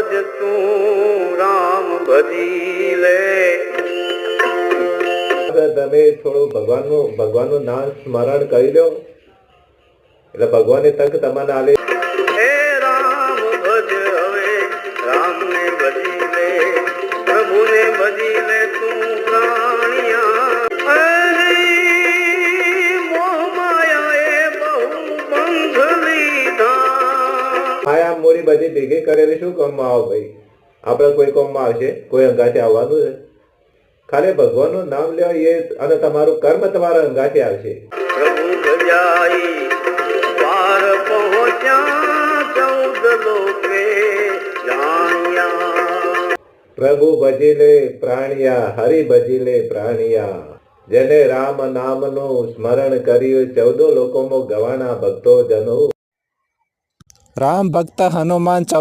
ભજ તું રામ ભજી લે. તમે થોડું ભગવાનનું નામ સ્મરણ કરી લો એટલે ભગવાનની તક તમારે આલે. હે રામ ભજ હવે રામને ભજી લે, પ્રભુને ભજી લે તું પ્રાણિયા. મોહ માયાએ બહુ બંધ લીધા. માયા મોરી બધી ભેગી કરેલી શું કામમાં આવો ભાઈ? આપણે કોઈ કામમાં આવશે? કોઈ અંગાથે આવવાનું છે? ખાલી ભગવાનનું નામ લેવા એ અને તમારું કર્મ તમારા અંગાથે આવશે. પ્રભુ ભજાઈ પાર પહોંચ્યા 14 લોકે જાણ્યા. પ્રભુ ભજી લે પ્રાણિયા, હરિ ભજી લે પ્રાણિયા. જેને રામ નામનું સ્મરણ કર્યું 14 લોકોમાં ગવાના ભક્તો જનો. રામ ભક્ત હનુમાન